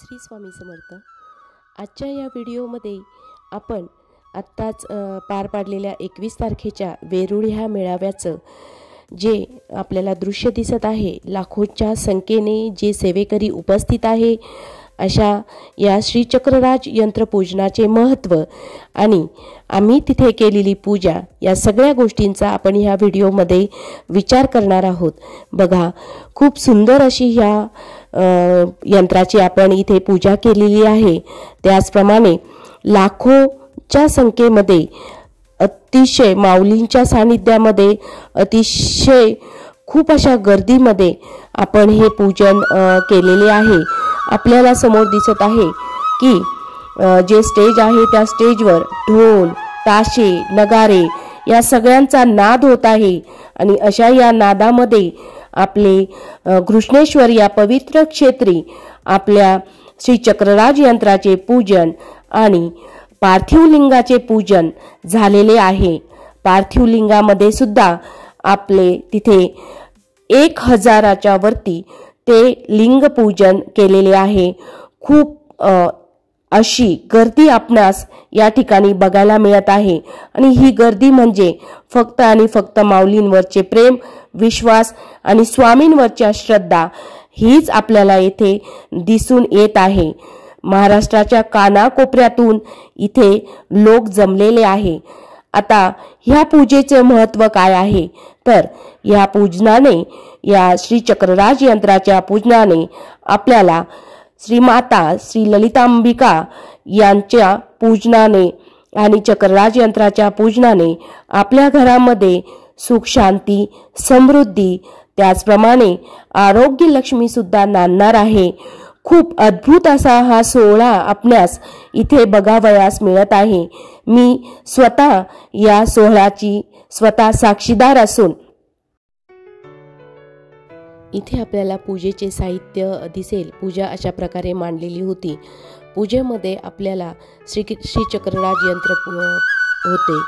श्री स्वामी समर्थ। आजच्या या व्हिडिओमध्ये आपण आत्ताच पार पाडलेल्या 21 तारखेच्या वेरूळ ह्या मेळाव्याचं जे आपल्याला दृश्य दिसत आहे, लाखोच्या संख्येने जे सेवेकरी उपस्थित आहे अशा या श्री चक्रराज यंत्रपूजनाचे महत्त्व आणि आम्ही तिथे केलेली पूजा या सगळ्या गोष्टींचा आपण ह्या व्हिडिओमध्ये विचार करणार आहोत। बघा, खूप सुंदर अशी ह्या यंत्राची आपण इथे पूजा केलेली आहे। त्याचप्रमाणे लाखोच्या संख्येमध्ये अतिशय माऊलींच्या सानिध्यामध्ये अतिशय खूप अशा गर्दीमध्ये आपण हे पूजन केलेले आहे। आपल्याला समोर दिसत आहे की जे स्टेज आहे त्या स्टेजवर ढोल, ताशे, नगारे या सगळ्यांचा नाद होत आहे आणि अशा या नादामध्ये आपले घृष्णेश्वर या पवित्र क्षेत्री आपल्या श्री चक्रराज यंत्राचे पूजन आणि पार्थिव लिंगाचे पूजन झालेले आहे। पार्थिव लिंगामध्ये सुद्धा आपले तिथे 1000च्या वरती ते लिंग पूजन केलेले आहे। खूप अशी गर्दी आपणास या ठिकाणी बघायला मिळत आहे आणि ही गर्दी म्हणजे फक्त आणि फक्त माऊलींवरचे प्रेम, विश्वास आणि स्वामींवरच्या श्रद्धा हीच आपल्याला येथे दिसून येत आहे। महाराष्ट्राच्या कानाकोपऱ्यातून इथे लोक जमलेले आहे। आता ह्या पूजेचे महत्त्व काय आहे तर या पूजनाने, या श्री चक्रराज यंत्राच्या पूजनाने आपल्याला श्री माता श्री ललितांबिका यांच्या पूजनाने आणि चक्रराज यंत्राच्या पूजनाने आपल्या घरामध्ये सुख, शांती, समृद्धी त्याचप्रमाणे आरोग्य लक्ष्मी सुद्धा नांदणार आहे। खूप अद्भुत असा हा सोहळा आपणास इथे बघावयास मिळत आहे। मी स्वतः या सोहळ्याची साक्षीदार असून इथे आपल्याला पूजेचे साहित्य दिसेल। पूजा अशा प्रकारे मांडलेली होती। पूजेमध्ये आपल्याला श्री चक्रराज यंत्र होते।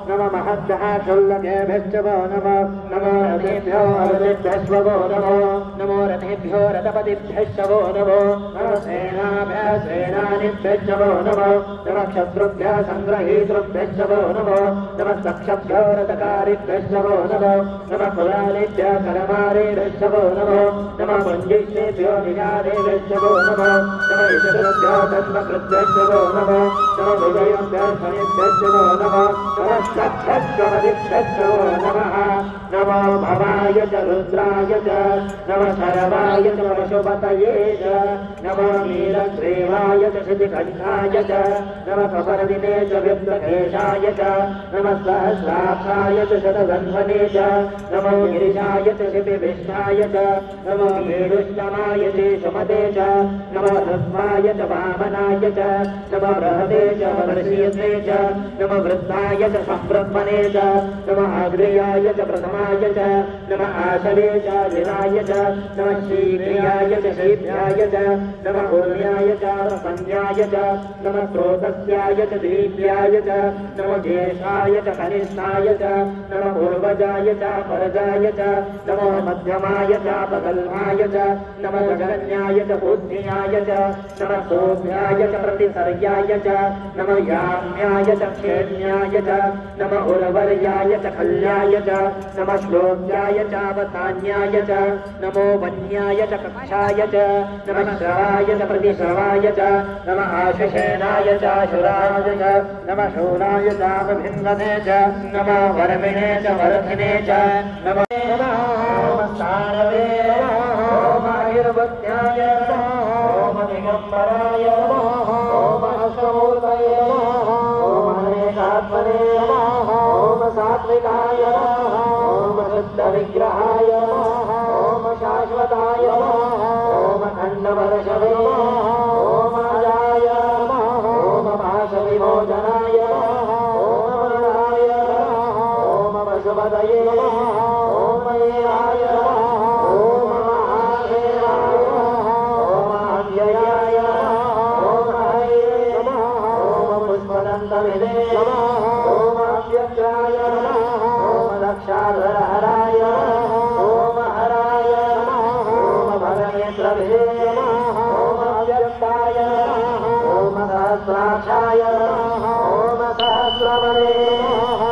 नमो महद्दहाशुल्लकेभ्यो नमो रथेभ्यो रथेभ्यो नमो रथेभ्यो रथपतिभ्यो नमो सेनाभ्यः सेनानिभ्यो नमो क्षत्रुभ्यः संग्रहीतृभ्यो नमो सक्षभ्यो रथकारिभ्यो नमो कुलालेभ्यः करमारेभ्यो नमो पुञ्जिष्ठेभ्यो निजारेभ्यो नमो तन्मकृद्भ्यो नमो नमो विजयभ्यो नमो नमः नमः नमो भवाय च रुद्राय च नमः शरवाय च पशुपतये च नमो नीलग्रीवाय च शितिकण्ठाय च नमः कपर्दिने च विप्लकेशाय च नमः सहस्राक्षाय च शतगन्धने च नमो गिरिशाय च शिपिविष्टाय च नमो मीडुष्टमाय च सुमते च नमो धस्माय च वामनाय च नमो बृहते च वर्षीयसे च नमो वृद्धाय च सम्ब्रह्मणे च नमः अग्रयाय च प्रथमाय च नमः आशवे च विराय च नमः शीघ्रियाय च शीघ्राय च नमः पूर्ण्याय च संज्ञाय च नमः स्रोतस्याय च दीप्याय च नमः ज्येष्ठाय च कनिष्ठाय च नमः पूर्वजाय च परजाय च नमः मध्यमाय च प्रगल्भाय च नमः जगन्याय च बुद्धियाय च नमः सोम्याय च प्रतिसर्याय च नमः याम्याय च क्षेम्याय च नमः उर्वर्याय च खल्याय च नमः श्लोक्याय च अवधान्याय च नमो वन्याय च कक्षाय च नमः श्रवाय च प्रतिश्रवाय च नमः आशुषेणाय च आशुराय च नमः शूराय च अभिन्वने च नमः वर्मिणे च वर्धिने च नमः सारवे ओम आयुर्वत्याय ओम दिगंबराय ओम हर्षमूर्तये ओम हरेकात्मने ओम सात्विकाय ओम शुद्धविग्रहाय ओम शाश्वताय ओम खण्डवर्षवे ओम अजाय ओम भाषविमोचनाय ओम रुणाय ओम पशुपतये ओम ईराय ओम महादेवाय ओम अव्ययाय ओम हरे ओम पुष्पदन्तविदे ओम अव्यक्ताय ओम दक्षाधरहराय ओम हराय ओम भगनेत्रविदे ओम अव्यक्ताय ओम सहस्राक्षाय ओम सहस्रवरे